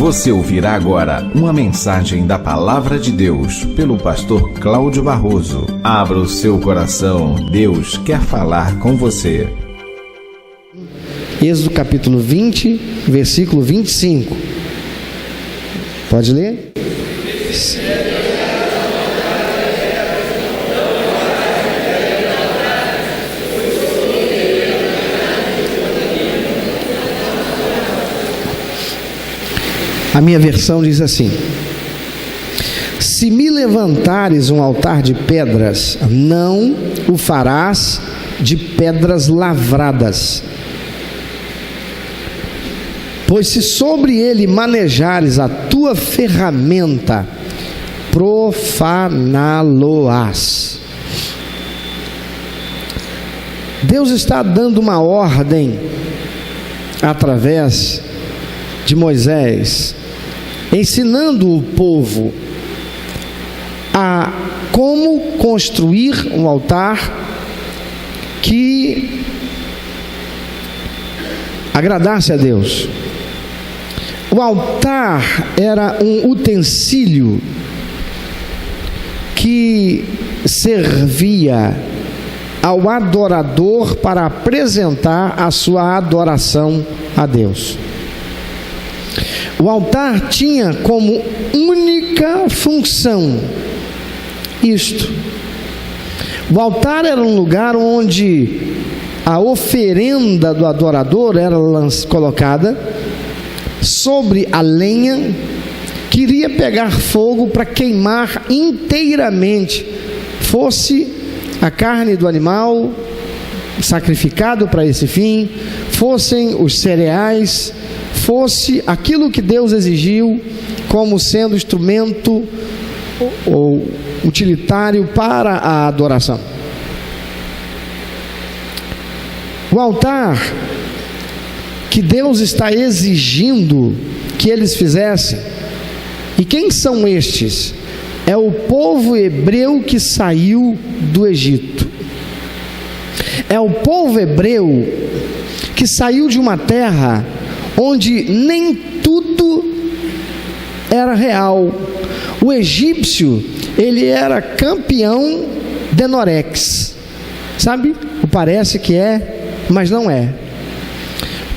Você ouvirá agora uma mensagem da Palavra de Deus pelo pastor Cláudio Barroso. Abra o seu coração, Deus quer falar com você. Êxodo capítulo 20, versículo 25. Pode ler? A minha versão diz assim: se me levantares um altar de pedras, não o farás de pedras lavradas. Pois se sobre ele manejares a tua ferramenta, profaná-lo-ás. Deus está dando uma ordem através de Moisés, ensinando o povo a como construir um altar que agradasse a Deus. O altar era um utensílio que servia ao adorador para apresentar a sua adoração a Deus. O altar tinha como única função isto: o altar era um lugar onde a oferenda do adorador era colocada sobre a lenha que iria pegar fogo para queimar inteiramente, fosse a carne do animal sacrificado para esse fim, fossem os cereais, fosse aquilo que Deus exigiu como sendo instrumento ou utilitário para a adoração. O altar que Deus está exigindo que eles fizessem, e quem são estes? É o povo hebreu que saiu do Egito. É o povo hebreu que saiu de uma terra onde nem tudo era real. O egípcio, ele era campeão de Norex, sabe? Parece que é, mas não é.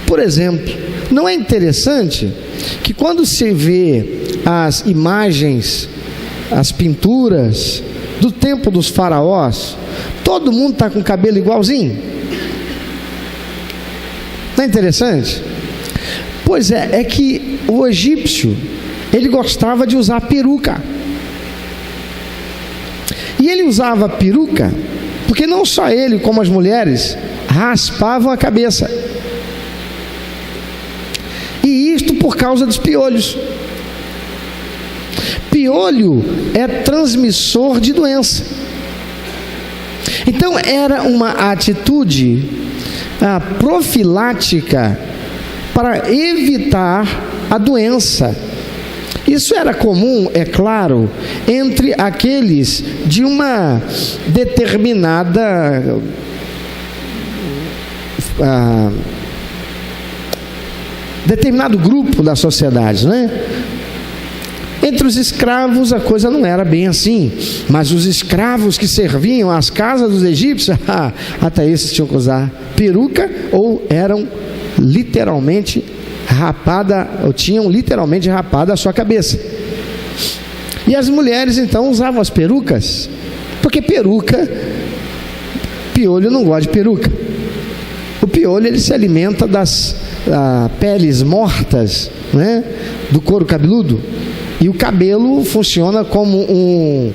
Por exemplo, não é interessante que quando se vê as imagens, as pinturas do tempo dos faraós, todo mundo está com o cabelo igualzinho? Não é interessante? Pois é que o egípcio, ele gostava de usar peruca. E ele usava peruca porque não só ele, como as mulheres, raspavam a cabeça. E isto por causa dos piolhos. Piolho é transmissor de doença. Então era uma atitude profilática para evitar a doença. Isso era comum, é claro, entre aqueles de uma determinada determinado grupo da sociedade, né? Entre os escravos a coisa não era bem assim, mas os escravos que serviam às casas dos egípcios, até esses tinham que usar peruca ou eram literalmente ou tinham literalmente rapado a sua cabeça. E as mulheres então usavam as perucas, porque piolho não gosta de peruca. O piolho, ele se alimenta das peles mortas, né, do couro cabeludo, e o cabelo funciona como um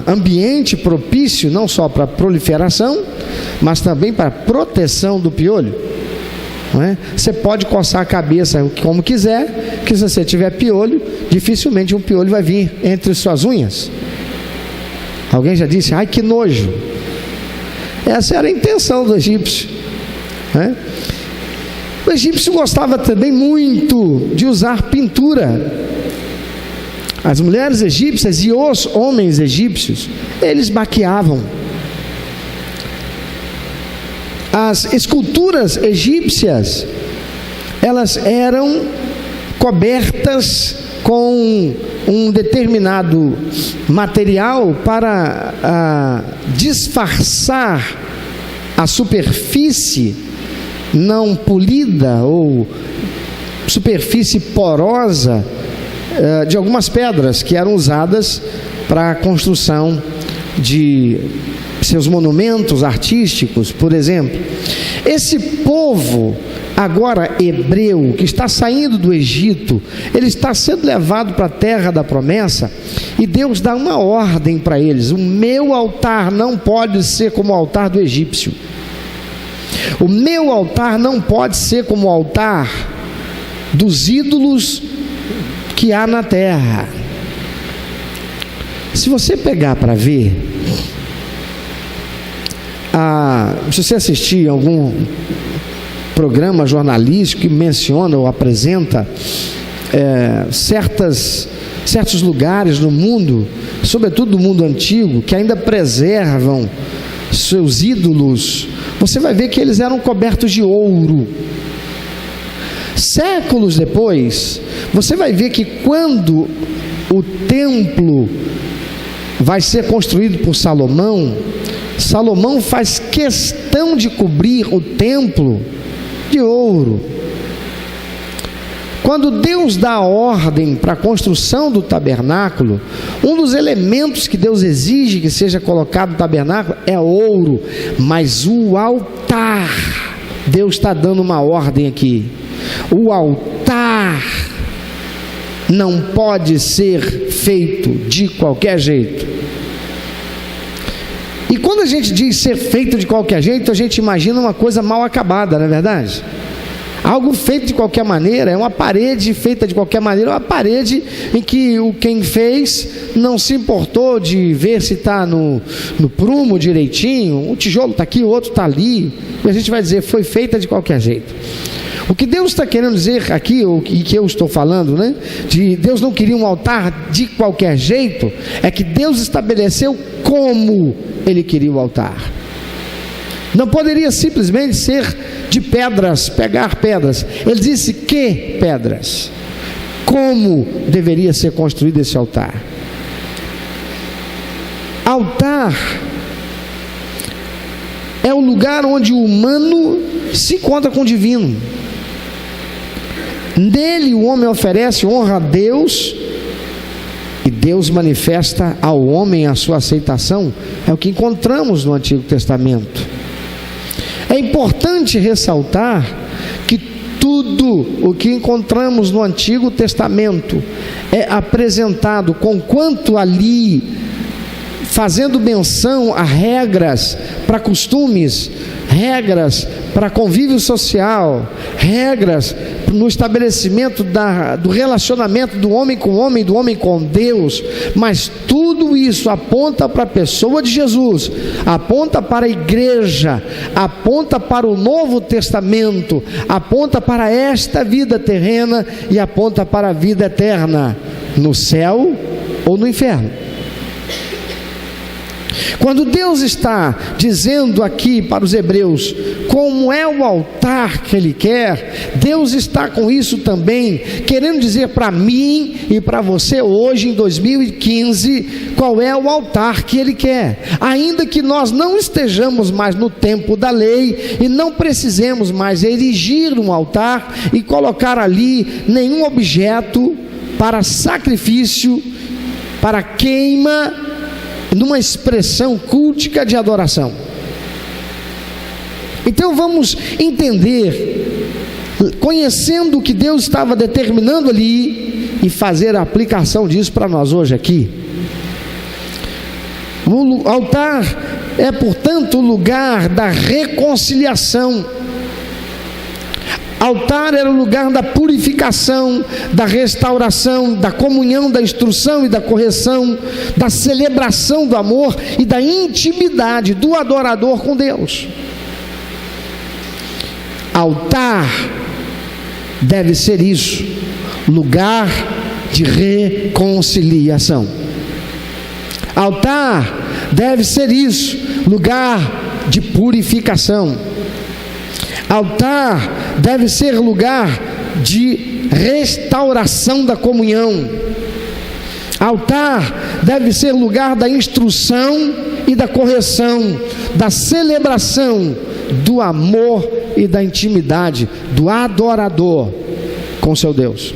ambiente propício não só para proliferação, mas também para proteção do piolho. Não é? Você pode coçar a cabeça como quiser, que se você tiver piolho, dificilmente um piolho vai vir entre suas unhas. Alguém já disse: ai, que nojo. Essa era a intenção do egípcio, né? O egípcio gostava também muito de usar pintura. As mulheres egípcias e os homens egípcios, eles maquiavam. As esculturas egípcias, elas eram cobertas com um determinado material para disfarçar a superfície não polida ou superfície porosa de algumas pedras que eram usadas para a construção de seus monumentos artísticos, por exemplo. Esse povo agora hebreu, que está saindo do Egito, ele está sendo levado para a terra da promessa, e Deus dá uma ordem para eles: o meu altar não pode ser como o altar do egípcio, o meu altar não pode ser como o altar dos ídolos que há na terra. Se você pegar para ver, se você assistir algum programa jornalístico que menciona ou apresenta certos lugares no mundo, sobretudo do mundo antigo, que ainda preservam seus ídolos, você vai ver que eles eram cobertos de ouro. Séculos depois, você vai ver que quando o templo vai ser construído por Salomão, Salomão faz questão de cobrir o templo de ouro. Quando Deus dá a ordem para a construção do tabernáculo, um dos elementos que Deus exige que seja colocado no tabernáculo é ouro, mas o altar, Deus está dando uma ordem aqui: o altar não pode ser feito de qualquer jeito. E quando a gente diz ser feito de qualquer jeito, a gente imagina uma coisa mal acabada, não é verdade? Algo feito de qualquer maneira é uma parede feita de qualquer maneira, uma parede em que quem fez não se importou de ver se está no prumo direitinho, um tijolo está aqui, o outro está ali, e a gente vai dizer foi feita de qualquer jeito. O que Deus está querendo dizer aqui, e que eu estou falando, né, de Deus não queria um altar de qualquer jeito, é que Deus estabeleceu como Ele queria o altar. Não poderia simplesmente ser de pedras, pegar pedras. Ele disse que pedras. Como deveria ser construído esse altar? Altar é o lugar onde o humano se encontra com o divino. Nele o homem oferece honra a Deus, e Deus manifesta ao homem a sua aceitação. É o que encontramos no Antigo Testamento. É importante ressaltar que tudo o que encontramos no Antigo Testamento é apresentado conquanto ali, fazendo menção a regras para costumes, regras para convívio social, regras no estabelecimento do relacionamento do homem com o homem, do homem com Deus, mas tudo isso aponta para a pessoa de Jesus, aponta para a igreja, aponta para o Novo Testamento, aponta para esta vida terrena e aponta para a vida eterna, no céu ou no inferno. Quando Deus está dizendo aqui para os hebreus como é o altar que Ele quer, Deus está com isso também querendo dizer para mim e para você hoje em 2015 qual é o altar que Ele quer. Ainda que nós não estejamos mais no tempo da lei e não precisemos mais erigir um altar e colocar ali nenhum objeto para sacrifício, para queima, numa expressão cultica de adoração. Então vamos entender, conhecendo o que Deus estava determinando ali, e fazer a aplicação disso para nós hoje aqui. O altar é, portanto, o lugar da reconciliação. Altar era o lugar da purificação, da restauração, da comunhão, da instrução e da correção, da celebração do amor e da intimidade do adorador com Deus. Altar deve ser isso, lugar de reconciliação. Altar deve ser isso, lugar de purificação. Altar deve ser lugar de restauração da comunhão. Altar deve ser lugar da instrução e da correção, da celebração, do amor e da intimidade do adorador com seu Deus.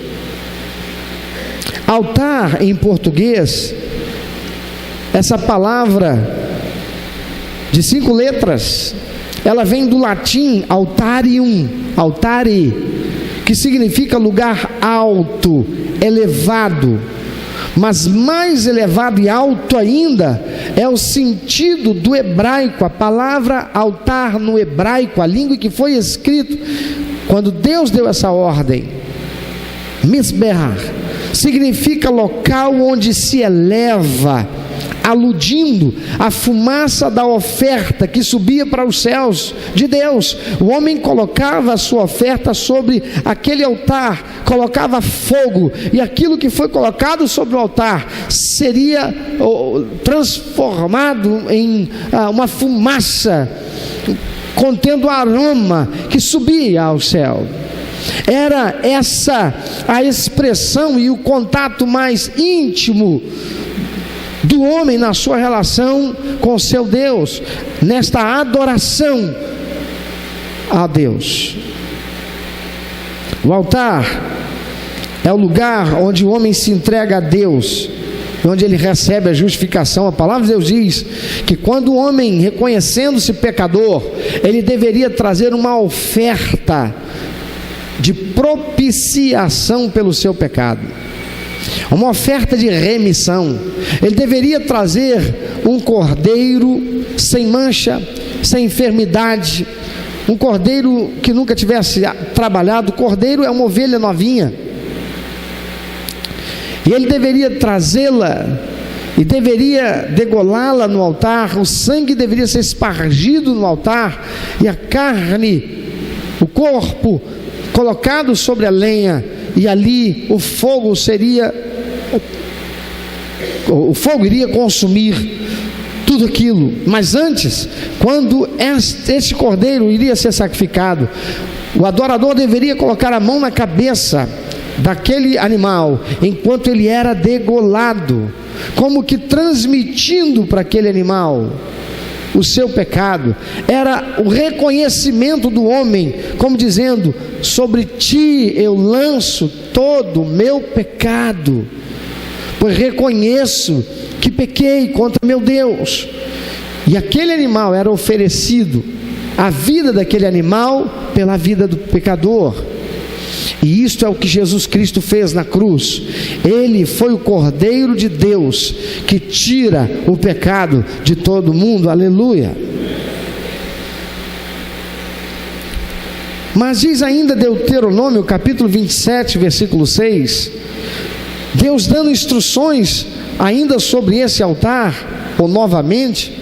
Altar em português, essa palavra de 5 letras, ela vem do latim altarium, altare, que significa lugar alto, elevado. Mas mais elevado e alto ainda é o sentido do hebraico. A palavra altar no hebraico, a língua que foi escrito quando Deus deu essa ordem, misbeach, significa local onde se eleva, aludindo à fumaça da oferta que subia para os céus de Deus. O homem colocava a sua oferta sobre aquele altar, colocava fogo, e aquilo que foi colocado sobre o altar seria transformado em uma fumaça contendo aroma que subia ao céu. Era essa a expressão e o contato mais íntimo do homem na sua relação com seu Deus, nesta adoração a Deus. O altar é o lugar onde o homem se entrega a Deus, onde ele recebe a justificação. A palavra de Deus diz que quando o homem, reconhecendo-se pecador, ele deveria trazer uma oferta de propiciação pelo seu pecado, uma oferta de remissão. Ele deveria trazer um cordeiro sem mancha, sem enfermidade, um cordeiro que nunca tivesse trabalhado. O cordeiro é uma ovelha novinha, e ele deveria trazê-la e deveria degolá-la no altar. O sangue deveria ser espargido no altar, e a carne, o corpo, colocado sobre a lenha, e ali o fogo iria consumir tudo aquilo. Mas antes, quando este cordeiro iria ser sacrificado, o adorador deveria colocar a mão na cabeça daquele animal enquanto ele era degolado, como que transmitindo para aquele animal o seu pecado. Era o reconhecimento do homem, como dizendo: sobre ti eu lanço todo o meu pecado, pois reconheço que pequei contra meu Deus. E aquele animal era oferecido, a vida daquele animal pela vida do pecador. E isto é o que Jesus Cristo fez na cruz. Ele foi o Cordeiro de Deus que tira o pecado de todo mundo. Aleluia. Mas diz ainda Deuteronômio capítulo 27, versículo 6, Deus dando instruções ainda sobre esse altar, ou novamente,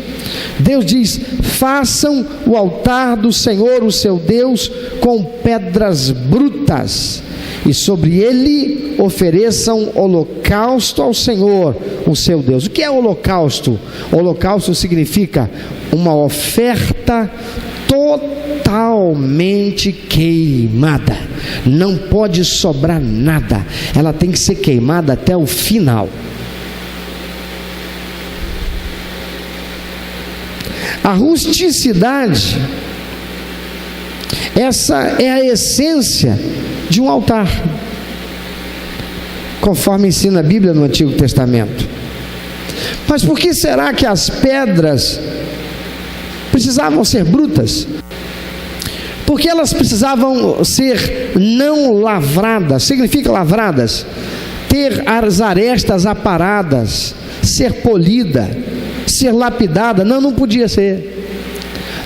Deus diz: façam o altar do Senhor, o seu Deus, com pedras brutas, e sobre ele ofereçam holocausto ao Senhor, o seu Deus. O que é holocausto? Holocausto significa uma oferta totalmente queimada. Não pode sobrar nada, ela tem que ser queimada até o final. A rusticidade, essa é a essência de um altar, conforme ensina a Bíblia no Antigo Testamento. Mas por que será que as pedras precisavam ser brutas? Porque elas precisavam ser não lavradas. Significa lavradas, ter as arestas aparadas, ser polida, ser lapidada. Não podia ser.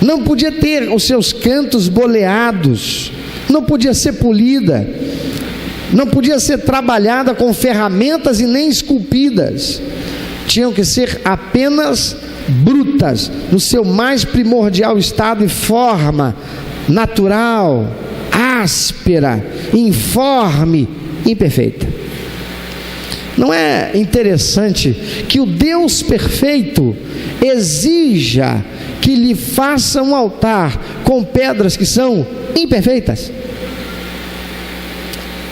Não podia ter os seus cantos boleados, não podia ser polida, não podia ser trabalhada com ferramentas e nem esculpidas. Tinham que ser apenas brutas, no seu mais primordial estado e forma, natural, áspera, informe, imperfeita. Não é interessante que o Deus perfeito exija que lhe faça um altar com pedras que são imperfeitas?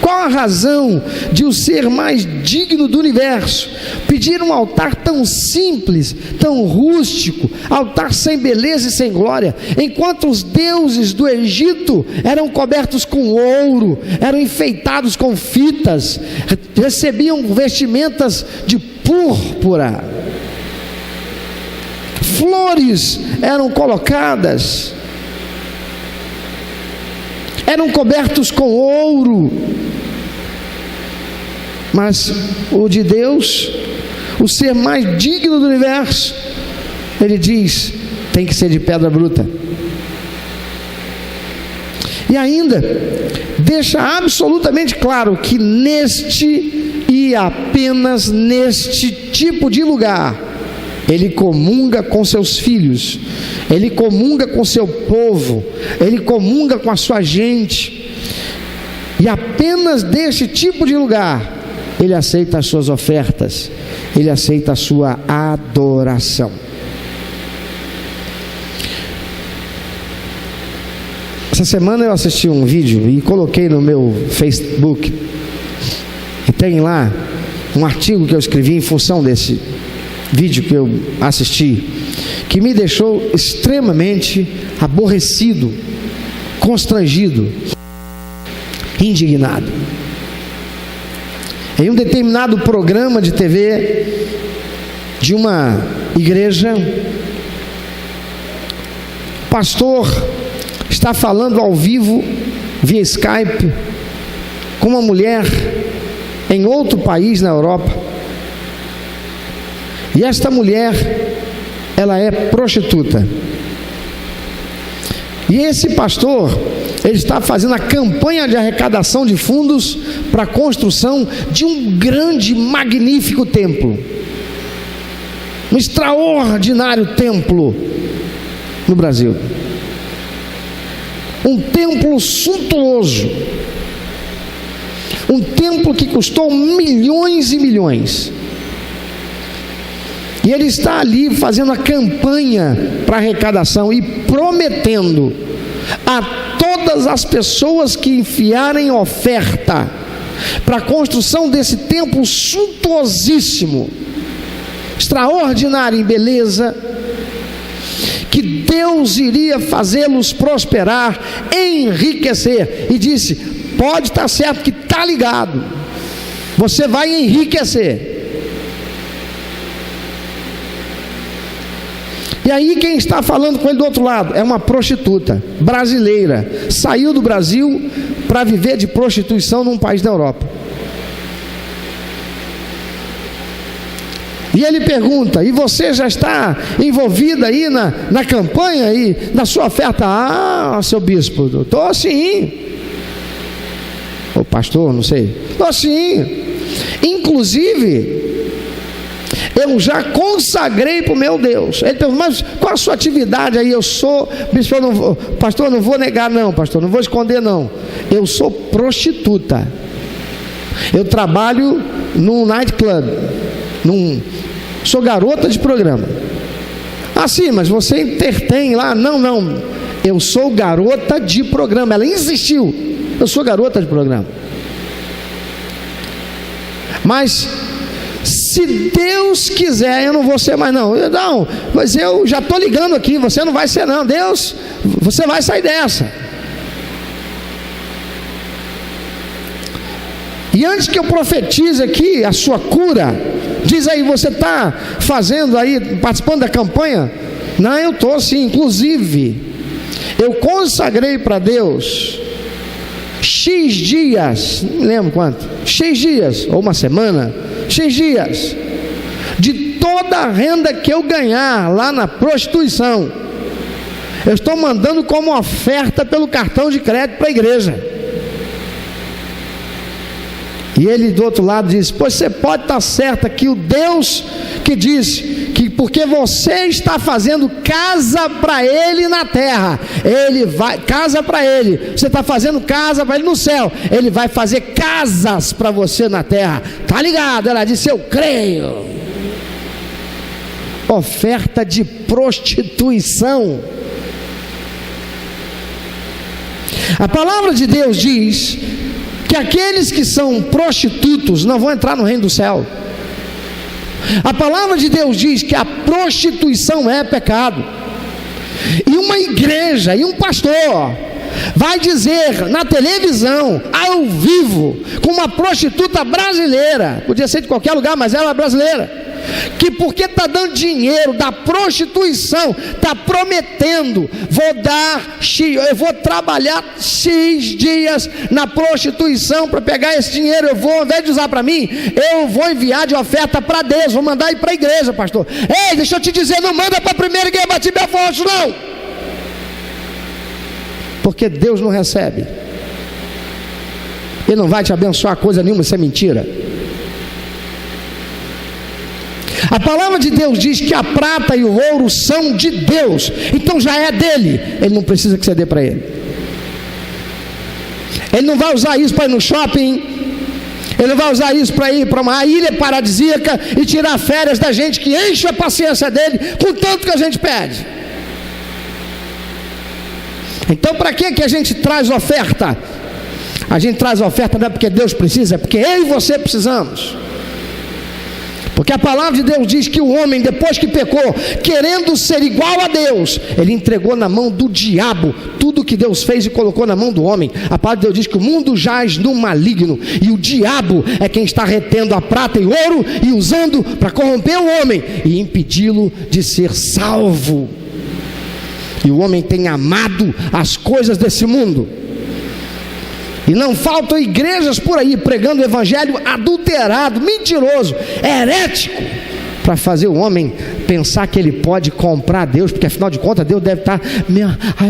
Qual maior razão de o ser mais digno do universo pedir um altar tão simples, tão rústico, altar sem beleza e sem glória, enquanto os deuses do Egito eram cobertos com ouro, eram enfeitados com fitas, recebiam vestimentas de púrpura, flores eram colocadas, eram cobertos com ouro. Mas o de Deus, o ser mais digno do universo, ele diz, tem que ser de pedra bruta. E ainda deixa absolutamente claro que neste e apenas neste tipo de lugar ele comunga com seus filhos, ele comunga com seu povo, ele comunga com a sua gente, e apenas deste tipo de lugar ele aceita as suas ofertas, ele aceita a sua adoração. Essa semana eu assisti um vídeo e coloquei no meu Facebook, e tem lá um artigo que eu escrevi em função desse vídeo que eu assisti, que me deixou extremamente aborrecido, constrangido, indignado. Em um determinado programa de TV de uma igreja, o pastor está falando ao vivo via Skype com uma mulher em outro país na Europa. E esta mulher, ela é prostituta. E esse pastor, ele está fazendo a campanha de arrecadação de fundos para a construção de um grande, magnífico templo. Um extraordinário templo no Brasil. Um templo suntuoso. Um templo que custou milhões e milhões. E ele está ali fazendo a campanha para arrecadação e prometendo a todas as pessoas que enfiarem oferta para a construção desse templo suntuosíssimo, extraordinário em beleza, que Deus iria fazê-los prosperar, enriquecer. E disse, pode estar certo que está ligado, você vai enriquecer. E aí quem está falando com ele do outro lado é uma prostituta brasileira, saiu do Brasil para viver de prostituição num país da Europa. E ele pergunta, e você já está envolvida aí na campanha aí, na sua oferta? Ah, seu bispo, estou sim. Ou pastor, não sei. Estou sim. Inclusive, eu já consagrei para o meu Deus. Ele perguntou, mas qual a sua atividade aí? Eu sou, bispo, pastor, não vou negar não, pastor, não vou esconder não. Eu sou prostituta. Eu trabalho num nightclub, sou garota de programa. Ah, sim, mas você intertém lá? Não, eu sou garota de programa. Ela insistiu, eu sou garota de programa. Mas se Deus quiser, eu não vou ser mais não. Não, mas eu já estou ligando aqui, você não vai ser não. Deus, você vai sair dessa. E antes que eu profetize aqui a sua cura, diz aí, você está fazendo aí, participando da campanha? Não, eu estou sim. Inclusive, eu consagrei para Deus X dias, não lembro quanto, X dias, ou uma semana, X dias, de toda a renda que eu ganhar lá na prostituição, eu estou mandando como oferta pelo cartão de crédito para a igreja. E ele do outro lado diz, pois você pode estar certa que o Deus que diz que porque você está fazendo casa para ele na terra, ele vai, casa para ele, você está fazendo casa para ele no céu, ele vai fazer casas para você na terra, tá ligado? Ela disse, eu creio. Oferta de prostituição. A palavra de Deus diz que aqueles que são prostitutos não vão entrar no reino do céu. A palavra de Deus diz que a prostituição é pecado. E uma igreja e um pastor vai dizer na televisão, ao vivo, com uma prostituta brasileira, podia ser de qualquer lugar, mas ela é brasileira, que porque está dando dinheiro da prostituição, está prometendo, eu vou trabalhar X dias na prostituição para pegar esse dinheiro, eu vou, ao invés de usar para mim, eu vou enviar de oferta para Deus, vou mandar ir para a igreja, pastor. Ei, deixa eu te dizer, não manda para a primeira igreja Batista Belfonte, não, porque Deus não recebe, Ele não vai te abençoar coisa nenhuma, isso é mentira. A palavra de Deus diz que a prata e o ouro são de Deus, então já é dele, ele não precisa que você dê para ele. Ele não vai usar isso para ir no shopping, ele não vai usar isso para ir para uma ilha paradisíaca e tirar férias da gente que enche a paciência dele com tanto que a gente pede. Então para que a gente traz oferta? A gente traz oferta não é porque Deus precisa, é porque eu e você precisamos. Porque a palavra de Deus diz que o homem, depois que pecou, querendo ser igual a Deus, ele entregou na mão do diabo tudo que Deus fez e colocou na mão do homem. A palavra de Deus diz que o mundo jaz no maligno, e o diabo é quem está retendo a prata e o ouro e usando para corromper o homem e impedi-lo de ser salvo. E o homem tem amado as coisas desse mundo. E não faltam igrejas por aí pregando o evangelho adulterado, mentiroso, herético, para fazer o homem pensar que ele pode comprar Deus, porque afinal de contas Deus deve estar,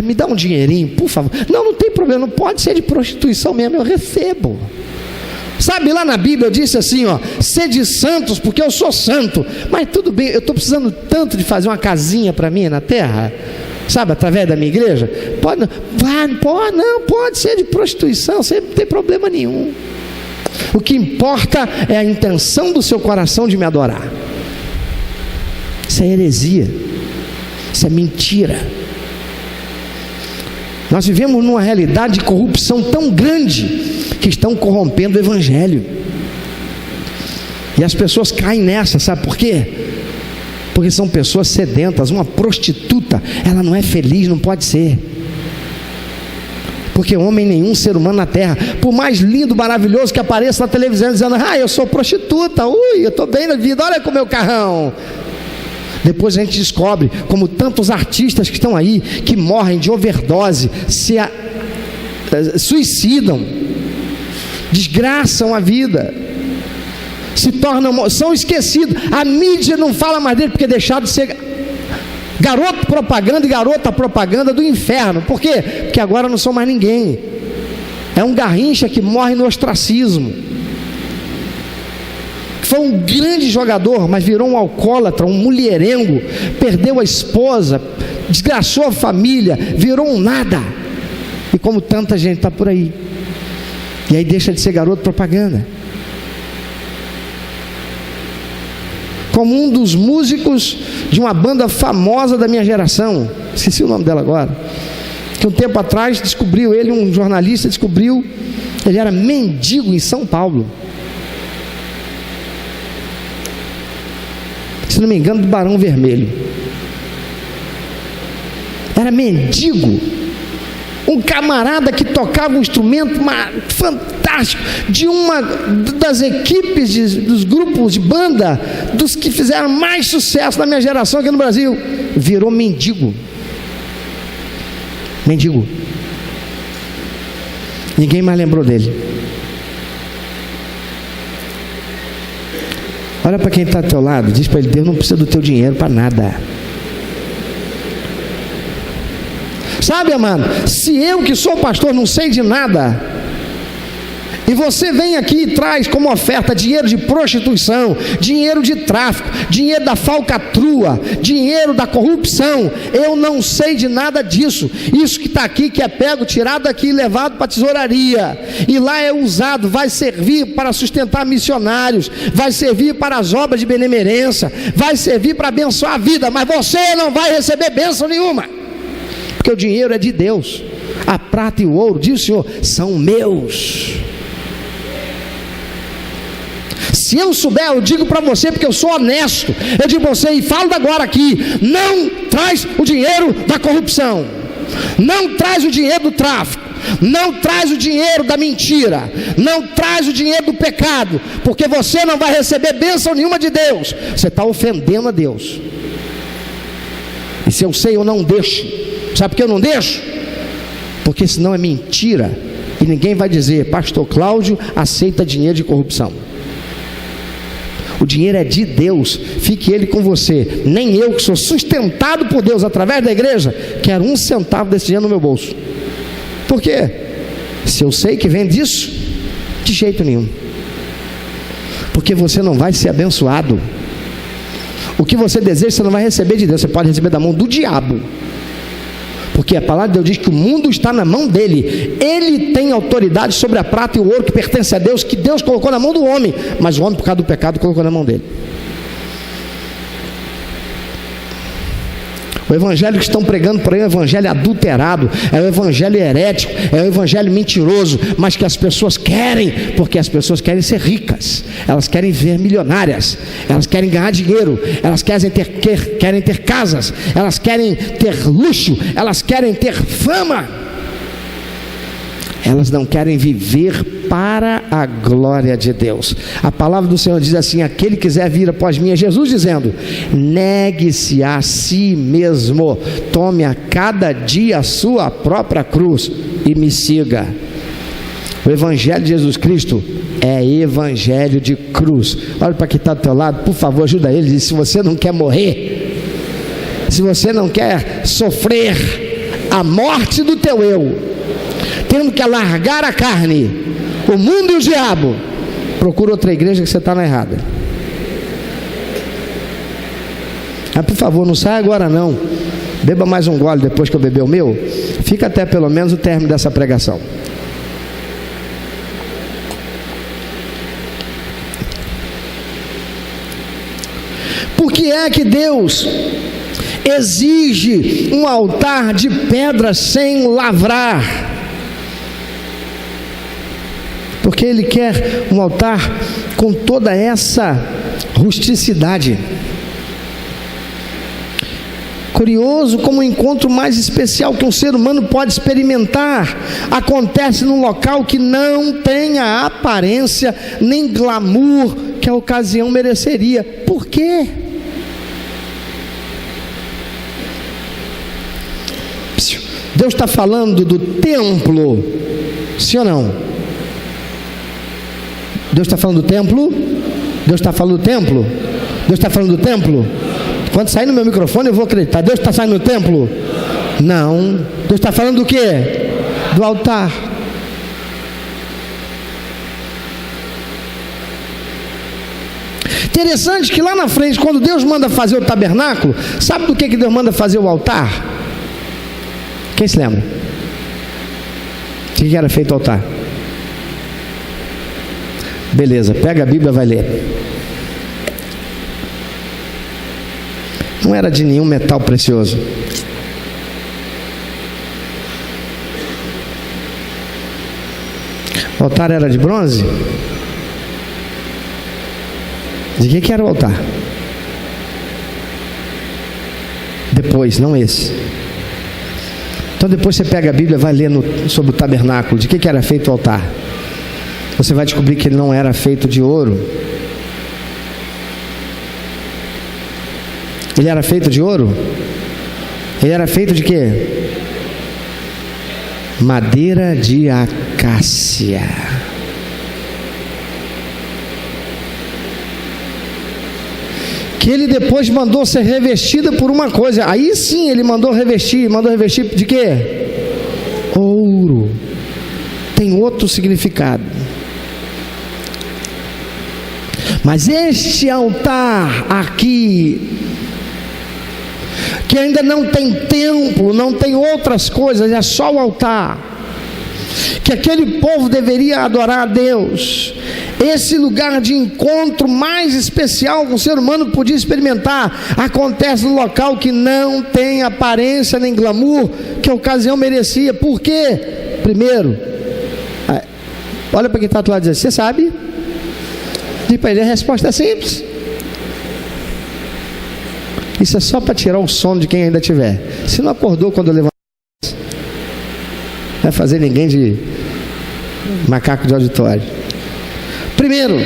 me dá um dinheirinho, por favor. Não tem problema, não pode ser de prostituição mesmo, eu recebo. Sabe, lá na Bíblia eu disse assim, sede santos porque eu sou santo. Mas tudo bem, eu estou precisando tanto de fazer uma casinha para mim na terra, sabe, através da minha igreja, pode ser de prostituição, sem ter problema nenhum. O que importa é a intenção do seu coração de me adorar. Isso é heresia, isso é mentira. Nós vivemos numa realidade de corrupção tão grande que estão corrompendo o evangelho, e as pessoas caem nessa, sabe por quê? Porque são pessoas sedentas. Uma prostituta, ela não é feliz, não pode ser, porque homem nenhum, ser humano na terra, por mais lindo, maravilhoso que apareça na televisão dizendo, eu sou prostituta, eu estou bem na vida, olha com o meu carrão. Depois a gente descobre, como tantos artistas que estão aí, que morrem de overdose, suicidam, desgraçam a vida, são esquecidos. A mídia não fala mais dele porque deixaram de ser garoto propaganda e garota propaganda do inferno. Por quê? Porque agora não são mais ninguém. É um garrincha que morre no ostracismo. Foi um grande jogador, mas virou um alcoólatra, um mulherengo, perdeu a esposa, desgraçou a família, virou um nada. E como tanta gente está por aí, e aí deixa de ser garoto propaganda. Como um dos músicos de uma banda famosa da minha geração, esqueci o nome dela agora, que um tempo atrás descobriu ele, um jornalista descobriu, ele era mendigo em São Paulo, se não me engano, do Barão Vermelho. Era mendigo, um camarada que tocava um instrumento fantástico, de uma das equipes dos grupos de banda, dos que fizeram mais sucesso na minha geração aqui no Brasil, virou mendigo. Ninguém mais lembrou dele. Olha para quem está ao teu lado, diz para ele, Deus não precisa do teu dinheiro para nada. Sabe, amado, se eu que sou pastor não sei de nada, e você vem aqui e traz como oferta dinheiro de prostituição, dinheiro de tráfico, dinheiro da falcatrua, dinheiro da corrupção, eu não sei de nada disso. Isso que está aqui, que é pego, tirado daqui e levado para a tesouraria, e lá é usado, vai servir para sustentar missionários, vai servir para as obras de benemerência, vai servir para abençoar a vida, mas você não vai receber bênção nenhuma, porque o dinheiro é de Deus. A prata e o ouro, diz o Senhor, são meus. Se eu souber, eu digo para você, porque eu sou honesto, eu digo para você e falo agora aqui: não traz o dinheiro da corrupção, não traz o dinheiro do tráfico, não traz o dinheiro da mentira, não traz o dinheiro do pecado, porque você não vai receber bênção nenhuma de Deus. Você está ofendendo a Deus. E se eu sei, eu não deixo. Sabe por que eu não deixo? Porque senão é mentira, e ninguém vai dizer: pastor Cláudio aceita dinheiro de corrupção. O dinheiro é de Deus, fique ele com você. Nem eu, que sou sustentado por Deus através da igreja, quero 1 centavo desse dinheiro no meu bolso. Por quê? Se eu sei que vem disso, de jeito nenhum. Porque você não vai ser abençoado. O que você deseja, você não vai receber de Deus, você pode receber da mão do diabo. Porque a palavra de Deus diz que o mundo está na mão dele. Ele tem autoridade sobre a prata e o ouro que pertence a Deus, que Deus colocou na mão do homem, mas o homem, por causa do pecado, colocou na mão dele. O evangelho que estão pregando por aí é um evangelho adulterado, é um evangelho herético, é um evangelho mentiroso, mas que as pessoas querem, porque as pessoas querem ser ricas, elas querem ver milionárias, elas querem ganhar dinheiro, elas querem ter casas, elas querem ter luxo, elas querem ter fama. Elas não querem viver para a glória de Deus. A palavra do Senhor diz assim: aquele que quiser vir após mim, é Jesus dizendo: negue-se a si mesmo, tome a cada dia a sua própria cruz e me siga. O evangelho de Jesus Cristo é evangelho de cruz. Olha para quem está do teu lado, por favor, ajuda ele. Se você não quer morrer, se você não quer sofrer a morte do teu eu, tendo que largar a carne, o mundo e o diabo, procura outra igreja, que você está na errada. Por favor, não sai agora não. Beba mais um gole depois que eu beber o meu. Fica até pelo menos o término dessa pregação. Por que é que Deus exige um altar de pedra sem lavrar? Porque Ele quer um altar com toda essa rusticidade. Curioso como o encontro mais especial que um ser humano pode experimentar acontece num local que não tem a aparência nem glamour que a ocasião mereceria. Por quê? Deus está falando do templo, sim ou não? Deus está falando do templo? Deus está falando do templo? Deus está falando do templo? Quando sair no meu microfone eu vou acreditar. Deus está saindo do templo? Não. Deus está falando do quê? Do altar. Interessante que lá na frente, quando Deus manda fazer o tabernáculo, sabe do que Deus manda fazer o altar? Quem se lembra? O que era feito o altar? Beleza, pega a Bíblia e vai ler. Não era de nenhum metal precioso. O altar era de bronze? De que era o altar? Depois, não esse. Então depois você pega a Bíblia e vai ler sobre o tabernáculo. De que era feito o altar? Você vai descobrir que ele não era feito de ouro. Ele era feito de ouro? Ele era feito de quê? Madeira de acácia. Que ele depois mandou ser revestida por uma coisa. Aí sim ele mandou revestir de quê? Ouro. Tem outro significado. Mas este altar aqui, que ainda não tem templo, não tem outras coisas, é só o altar, que aquele povo deveria adorar a Deus, esse lugar de encontro mais especial que o ser humano podia experimentar, acontece no local que não tem aparência nem glamour que a ocasião merecia. Por quê? Primeiro, olha para quem está do lado e diz: você sabe? E para ele a resposta é simples. Isso é só para tirar o sono de quem ainda tiver. Se não acordou quando eu levanto, não vai fazer ninguém de macaco de auditório. Primeiro,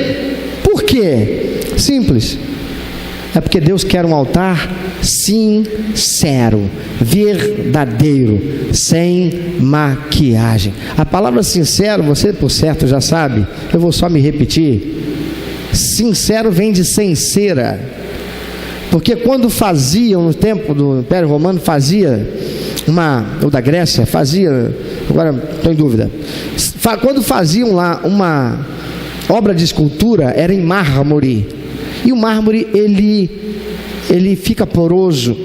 por quê? Simples. É porque Deus quer um altar sincero, verdadeiro, sem maquiagem. A palavra sincero, você por certo já sabe, eu vou só me repetir. Sincero vem de sincera, porque quando faziam, no tempo do Império Romano, ou da Grécia, agora estou em dúvida, quando faziam lá uma obra de escultura, era em mármore, e o mármore ele fica poroso,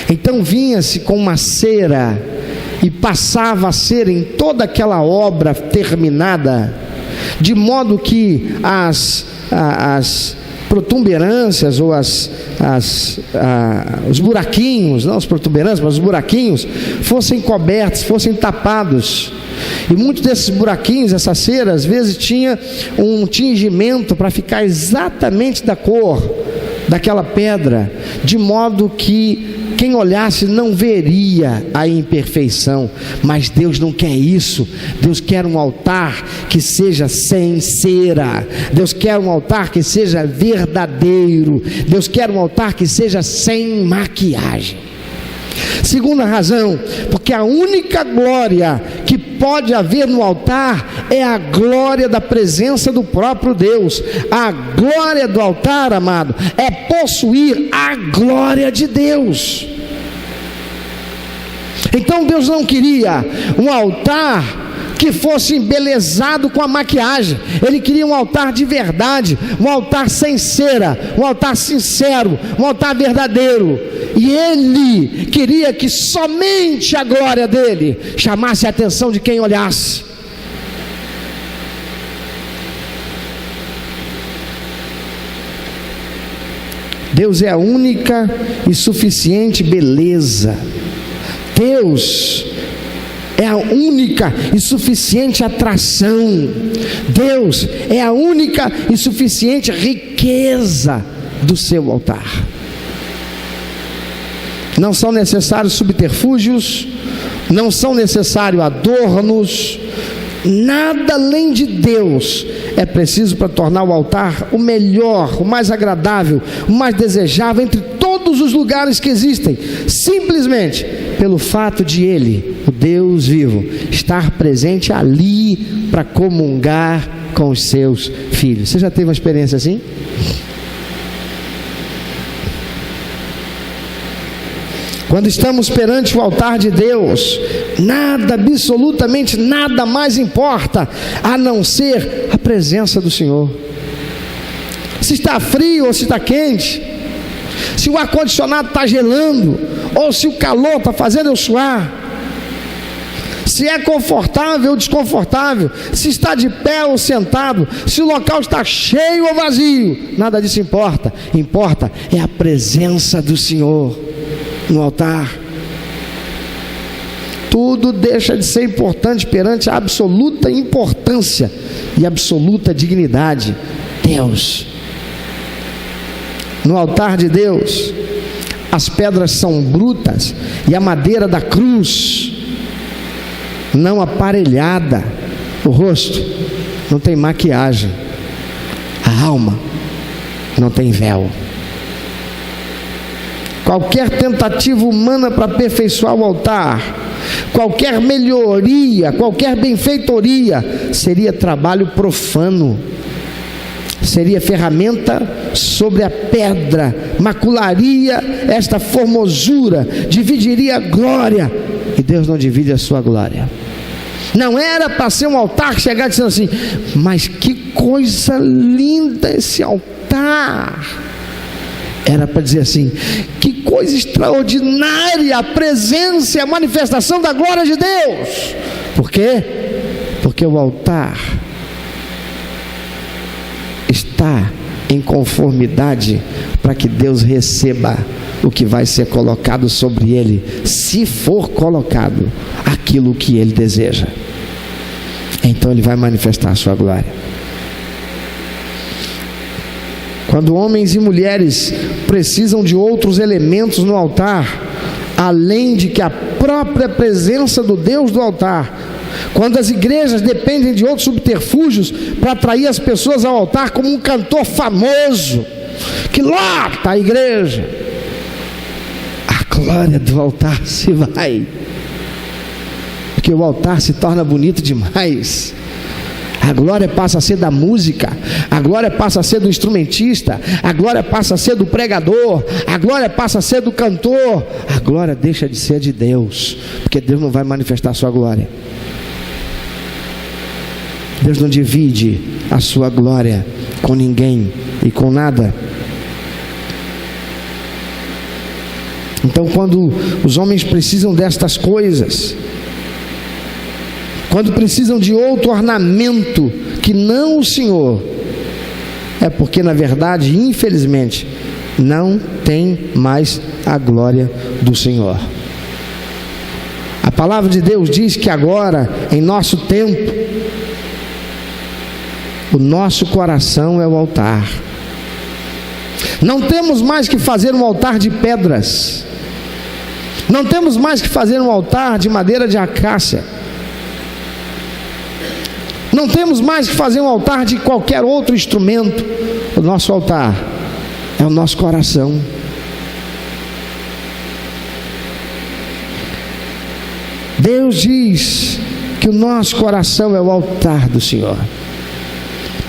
então vinha-se com uma cera e passava a cera em toda aquela obra terminada, de modo que as protuberâncias ou os buraquinhos, não as protuberâncias, mas os buraquinhos fossem cobertos, fossem tapados. E muitos desses buraquinhos, essa cera, às vezes tinha um tingimento para ficar exatamente da cor daquela pedra, de modo que quem olhasse não veria a imperfeição. Mas Deus não quer isso. Deus quer um altar que seja sem cera. Deus quer um altar que seja verdadeiro. Deus quer um altar que seja sem maquiagem. Segunda razão, porque a única glória que pode haver no altar é a glória da presença do próprio Deus. A glória do altar, amado, é possuir a glória de Deus. Então Deus não queria um altar que fosse embelezado com a maquiagem. Ele queria um altar de verdade, um altar sem cera, um altar sincero, um altar verdadeiro. E Ele queria que somente a glória dele chamasse a atenção de quem olhasse. Deus é a única e suficiente beleza. Deus é a única e suficiente atração. Deus é a única e suficiente riqueza do seu altar. Não são necessários subterfúgios, não são necessários adornos, nada além de Deus é preciso para tornar o altar o melhor, o mais agradável, o mais desejável entre todos os lugares que existem, simplesmente pelo fato de Ele, o Deus vivo, estar presente ali para comungar com os seus filhos. Você já teve uma experiência assim? Quando estamos perante o altar de Deus, nada, absolutamente nada mais importa a não ser a presença do Senhor. Se está frio ou se está quente, se o ar-condicionado está gelando ou se o calor está fazendo eu suar, se é confortável ou desconfortável, se está de pé ou sentado, se o local está cheio ou vazio, nada disso importa. Importa é a presença do Senhor no altar. Tudo deixa de ser importante perante a absoluta importância e absoluta dignidade. Deus. No altar de Deus, as pedras são brutas e a madeira da cruz não aparelhada. O rosto não tem maquiagem, a alma não tem véu. Qualquer tentativa humana para aperfeiçoar o altar, qualquer melhoria, qualquer benfeitoria, seria trabalho profano, seria ferramenta sobre a pedra, macularia esta formosura, dividiria a glória, e Deus não divide a sua glória. Não era para ser um altar que chegar dizendo assim: mas que coisa linda esse altar. Era para dizer assim: que coisa extraordinária a presença e a manifestação da glória de Deus. Por quê? Porque o altar está em conformidade para que Deus receba o que vai ser colocado sobre ele, se for colocado aquilo que ele deseja. Então ele vai manifestar a sua glória. Quando homens e mulheres precisam de outros elementos no altar, além de que a própria presença do Deus do altar, quando as igrejas dependem de outros subterfúgios para atrair as pessoas ao altar, como um cantor famoso, que lota a igreja, a glória do altar se vai, porque o altar se torna bonito demais. A glória passa a ser da música, a glória passa a ser do instrumentista, a glória passa a ser do pregador, a glória passa a ser do cantor, a glória deixa de ser de Deus, porque Deus não vai manifestar a sua glória. Deus não divide a sua glória com ninguém e com nada. Então, quando os homens precisam destas coisas, quando precisam de outro ornamento que não o Senhor, é porque na verdade, infelizmente, não tem mais a glória do Senhor. A palavra de Deus diz que agora, em nosso tempo, o nosso coração é o altar. Não temos mais que fazer um altar de pedras, não temos mais que fazer um altar de madeira de acácia, não temos mais que fazer um altar de qualquer outro instrumento. O nosso altar é o nosso coração. Deus diz que o nosso coração é o altar do Senhor.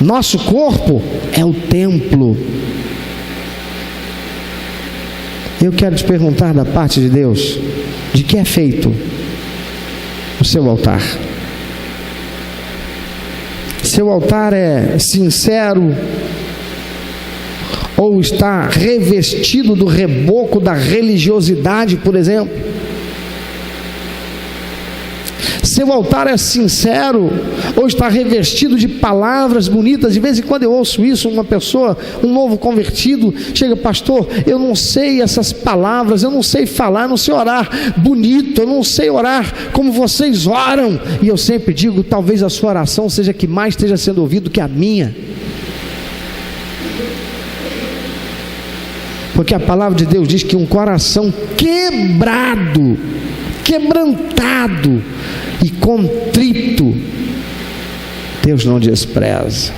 Nosso corpo é o templo. Eu quero te perguntar da parte de Deus, de que é feito o seu altar? Seu altar é sincero ou está revestido do reboco da religiosidade, por exemplo? Seu altar é sincero ou está revestido de palavras bonitas? De vez em quando eu ouço isso, uma pessoa, um novo convertido, chega: pastor, eu não sei essas palavras, eu não sei falar, eu não sei orar bonito, eu não sei orar como vocês oram. E eu sempre digo: talvez a sua oração seja que mais esteja sendo ouvida do que a minha, porque a palavra de Deus diz que um coração quebrado, quebrantado e contrito, Deus não despreza.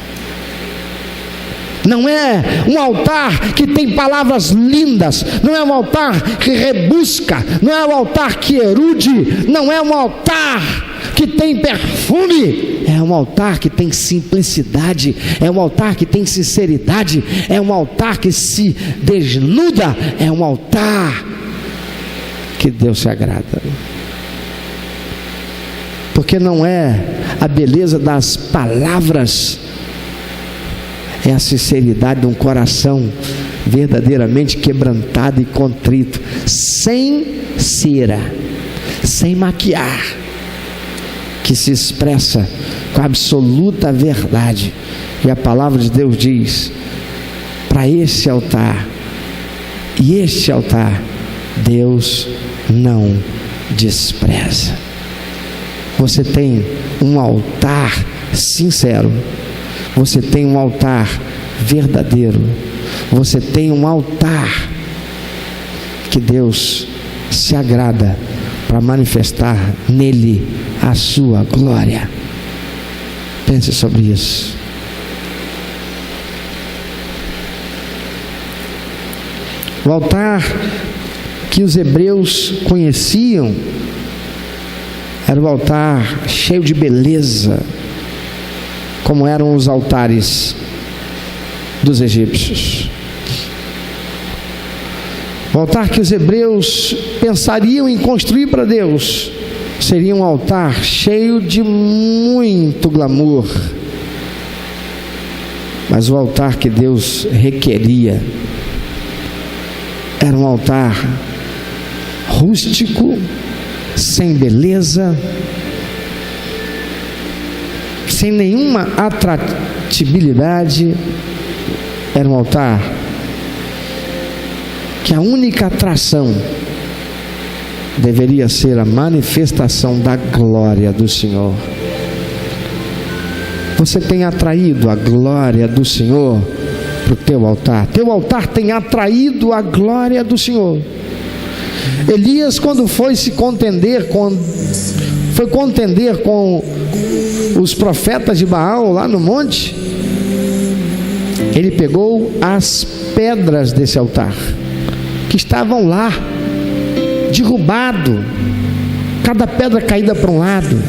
Não é um altar que tem palavras lindas, não é um altar que rebusca, não é um altar que erude, não é um altar que tem perfume, é um altar que tem simplicidade, é um altar que tem sinceridade, é um altar que se desnuda, é um altar que Deus se agrada. Porque não é a beleza das palavras, é a sinceridade de um coração verdadeiramente quebrantado e contrito, sem cera, sem maquiar, que se expressa com absoluta verdade. E a palavra de Deus diz: para esse altar, e este altar, Deus não despreza. Você tem um altar sincero, você tem um altar verdadeiro, você tem um altar que Deus se agrada para manifestar nele a sua glória. Pense sobre isso. O altar que os hebreus conheciam era o altar cheio de beleza, como eram os altares dos egípcios. O altar que os hebreus pensariam em construir para Deus seria um altar cheio de muito glamour, mas o altar que Deus requeria era um altar rústico, sem beleza, sem nenhuma atratividade. Era um altar que a única atração deveria ser a manifestação da glória do Senhor. Você tem atraído a glória do Senhor para o teu altar. Teu altar tem atraído a glória do Senhor. Elias, quando foi contender com os profetas de Baal lá no monte, ele pegou as pedras desse altar que estavam lá, derrubado, cada pedra caída para um lado,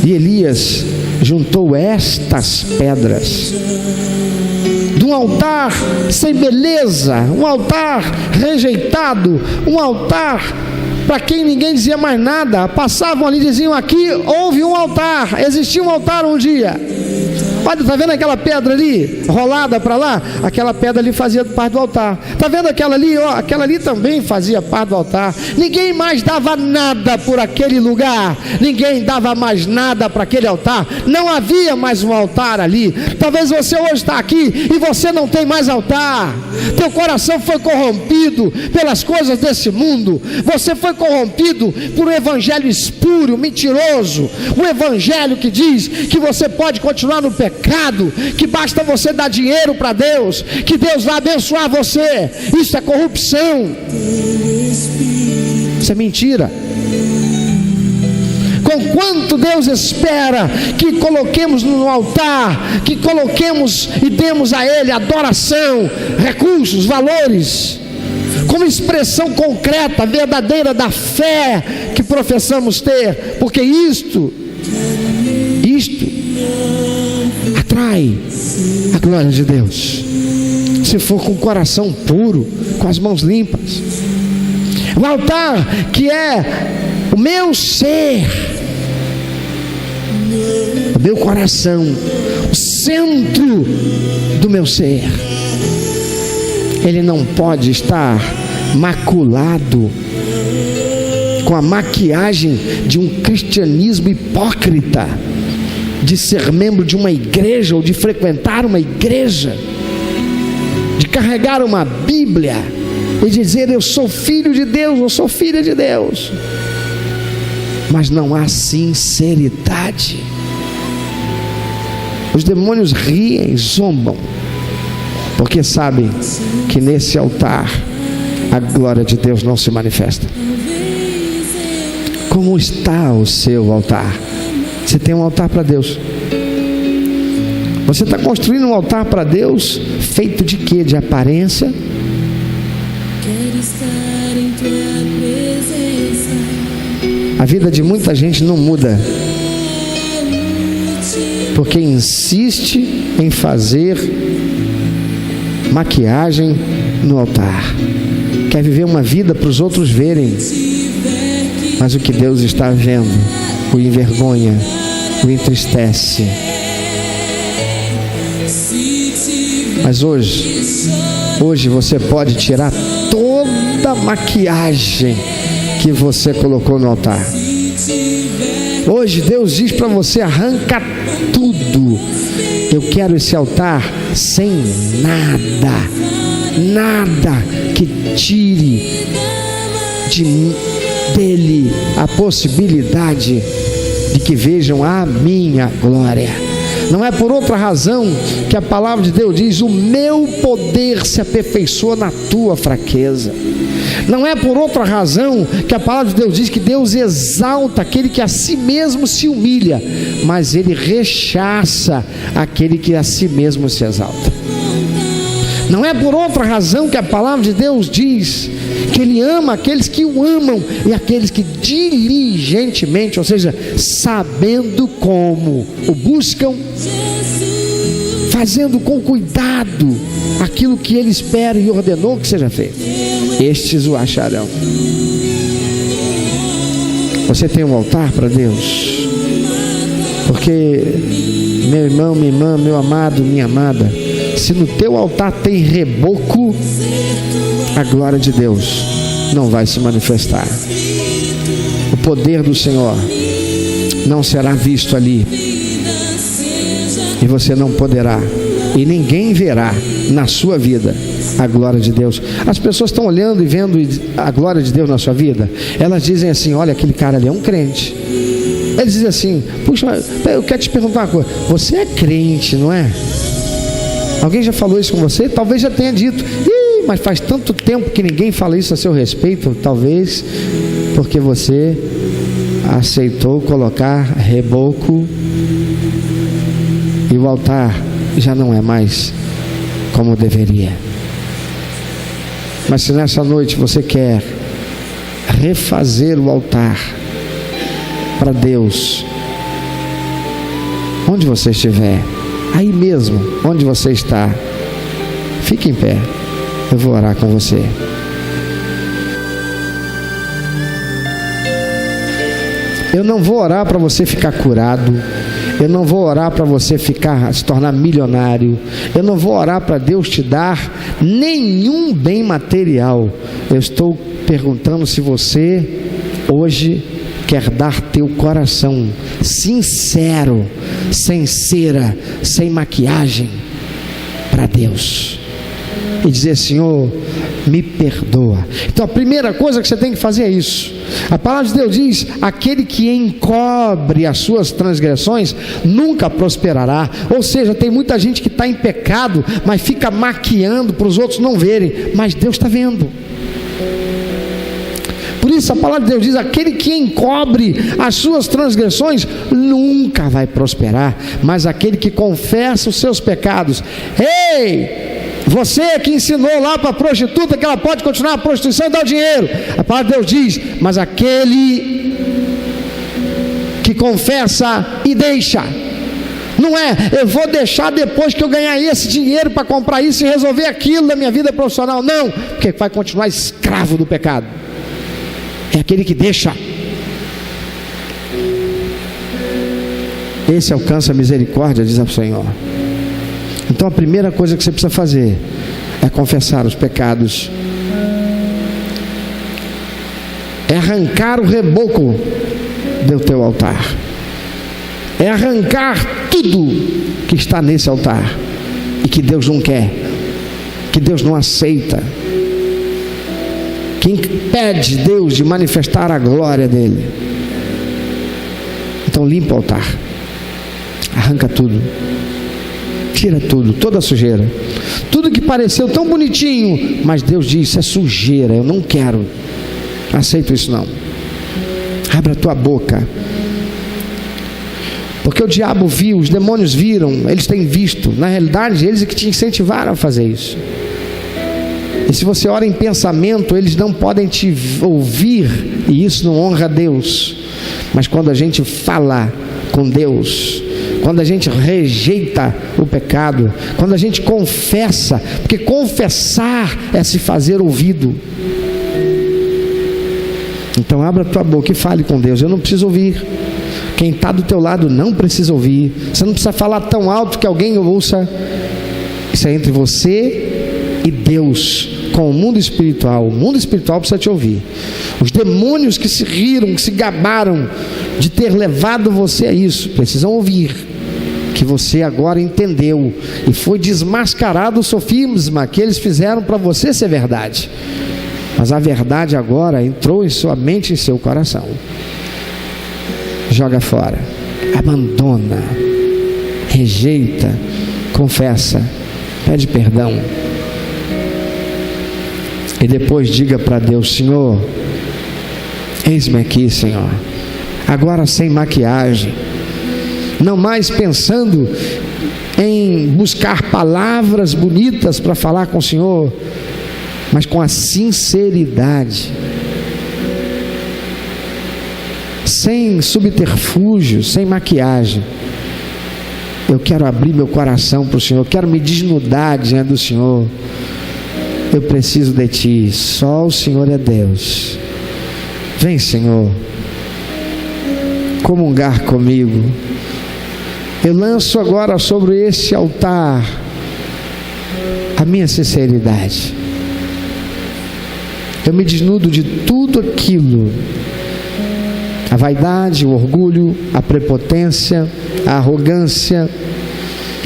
e Elias juntou estas pedras de um altar sem beleza, um altar rejeitado, um altar para quem ninguém dizia mais nada. Passavam ali e diziam: aqui houve um altar, existia um altar um dia. Olha, está vendo aquela pedra ali, rolada para lá? Aquela pedra ali fazia parte do altar. Está vendo aquela ali? Ó, aquela ali também fazia parte do altar. Ninguém mais dava nada por aquele lugar. Ninguém dava mais nada para aquele altar. Não havia mais um altar ali. Talvez você hoje está aqui e você não tem mais altar. Teu coração foi corrompido pelas coisas desse mundo. Você foi corrompido por um evangelho espúrio, mentiroso. Um evangelho que diz que você pode continuar no pecado, que basta você dar dinheiro para Deus, que Deus vai abençoar você. Isso é corrupção, isso é mentira. Conquanto Deus espera que coloquemos no altar, que coloquemos e demos a Ele adoração, recursos, valores, como expressão concreta, verdadeira da fé que professamos ter, porque isto atrai a glória de Deus, se for com o coração puro, com as mãos limpas. O altar, que é o meu ser, o meu coração, o centro do meu ser, ele não pode estar maculado com a maquiagem de um cristianismo hipócrita, de ser membro de uma igreja ou de frequentar uma igreja, de carregar uma Bíblia e dizer: eu sou filho de Deus, eu sou filha de Deus, mas não há sinceridade. Os demônios riem, zombam, porque sabem que nesse altar a glória de Deus não se manifesta. Como está o seu altar? Você tem um altar para Deus? Você está construindo um altar para Deus feito de quê? De aparência? A vida de muita gente não muda porque insiste em fazer maquiagem no altar. Quer viver uma vida para os outros verem, mas o que Deus está vendo o envergonha, o entristece. Mas hoje você pode tirar toda a maquiagem que você colocou no altar. Hoje Deus diz para você: arranca tudo. Eu quero esse altar sem nada que tire dele a possibilidade de que vejam a minha glória. Não é por outra razão que a palavra de Deus diz: o meu poder se aperfeiçoa na tua fraqueza. Não é por outra razão que a palavra de Deus diz que Deus exalta aquele que a si mesmo se humilha, mas Ele rechaça aquele que a si mesmo se exalta. Não é por outra razão que a palavra de Deus diz que Ele ama aqueles que o amam e aqueles que diligentemente, ou seja, sabendo como, o buscam, fazendo com cuidado aquilo que Ele espera e ordenou que seja feito. Estes o acharão. Você tem um altar para Deus? Porque, meu irmão, minha irmã, meu amado, minha amada, se no teu altar tem reboco, a glória de Deus não vai se manifestar. O poder do Senhor não será visto ali, e você não poderá, e ninguém verá na sua vida a glória de Deus. As pessoas estão olhando e vendo a glória de Deus na sua vida. Elas dizem assim: olha, aquele cara ali é um crente. Eles dizem assim: puxa, eu quero te perguntar uma coisa, você é crente, não é? Alguém já falou isso com você? Talvez já tenha dito: ih, mas faz tanto tempo que ninguém fala isso a seu respeito. Talvez porque você aceitou colocar reboco e o altar já não é mais como deveria. Mas se nessa noite você quer refazer o altar para Deus, onde você estiver, aí mesmo onde você está, fique em pé, eu vou orar com você. Eu não vou orar para você ficar curado, eu não vou orar para você se tornar milionário, eu não vou orar para Deus te dar nenhum bem material. Eu estou perguntando se você hoje quer dar teu coração sincero, sem cera, sem maquiagem, para Deus e dizer: Senhor, me perdoa. Então a primeira coisa que você tem que fazer é isso. A palavra de Deus diz: aquele que encobre as suas transgressões nunca prosperará. Ou seja, tem muita gente que está em pecado, mas fica maquiando para os outros não verem, mas Deus está vendo. Por isso a palavra de Deus diz: aquele que encobre as suas transgressões nunca vai prosperar, mas aquele que confessa os seus pecados. Ei, você que ensinou lá para a prostituta que ela pode continuar a prostituição e dar o dinheiro, a palavra de Deus diz: mas aquele que confessa e deixa, não é eu vou deixar depois que eu ganhar esse dinheiro para comprar isso e resolver aquilo da minha vida profissional, não, porque vai continuar escravo do pecado. É aquele que deixa. Esse alcança a misericórdia, diz o Senhor. Então a primeira coisa que você precisa fazer é confessar os pecados, é arrancar o reboco do teu altar, é arrancar tudo que está nesse altar e que Deus não quer, que Deus não aceita, que impede Deus de manifestar a glória dele. Então limpa o altar, arranca tudo, tira tudo, toda a sujeira, tudo que pareceu tão bonitinho, mas Deus diz: isso é sujeira, eu não quero, não aceito isso não. Abre a tua boca, porque o diabo viu, os demônios viram, eles têm visto, na realidade eles é que te incentivaram a fazer isso. E se você ora em pensamento, eles não podem te ouvir, e isso não honra a Deus. Mas quando a gente fala com Deus, quando a gente rejeita o pecado, quando a gente confessa, porque confessar é se fazer ouvido. Então abra a tua boca e fale com Deus. Eu não preciso ouvir, quem está do teu lado não precisa ouvir, você não precisa falar tão alto que alguém ouça. Isso é entre você e Deus, com o mundo espiritual. O mundo espiritual precisa te ouvir. Os demônios que se riram, que se gabaram de ter levado você a isso, precisam ouvir que você agora entendeu e foi desmascarado o sofisma que eles fizeram para você ser verdade. Mas a verdade agora entrou em sua mente e em seu coração. Joga fora, abandona, rejeita, confessa, pede perdão. E depois diga para Deus: Senhor, eis-me aqui, Senhor, agora sem maquiagem, não mais pensando em buscar palavras bonitas para falar com o Senhor, mas com a sinceridade, sem subterfúgio, sem maquiagem. Eu quero abrir meu coração para o Senhor, eu quero me desnudar diante do Senhor. Eu preciso de Ti, só o Senhor é Deus. Vem, Senhor, comungar comigo. Eu lanço agora sobre esse altar a minha sinceridade. Eu me desnudo de tudo aquilo, a vaidade, o orgulho, a prepotência, a arrogância,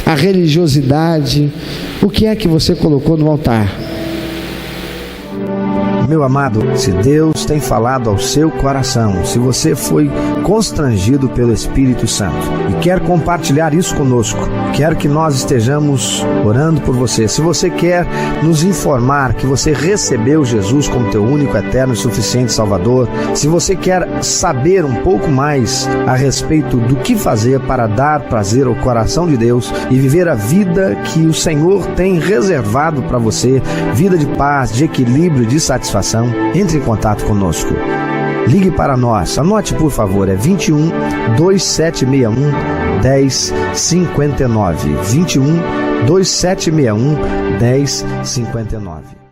a religiosidade. O que é que você colocou no altar? Meu amado, se Deus tem falado ao seu coração, se você foi constrangido pelo Espírito Santo e quer compartilhar isso conosco, quero que nós estejamos orando por você. Se você quer nos informar que você recebeu Jesus como teu único, eterno e suficiente Salvador, se você quer saber um pouco mais a respeito do que fazer para dar prazer ao coração de Deus e viver a vida que o Senhor tem reservado para você, vida de paz, de equilíbrio, de satisfação, entre em contato conosco. Ligue para nós, anote por favor, é 21 2761 1059, 21 2761 1059.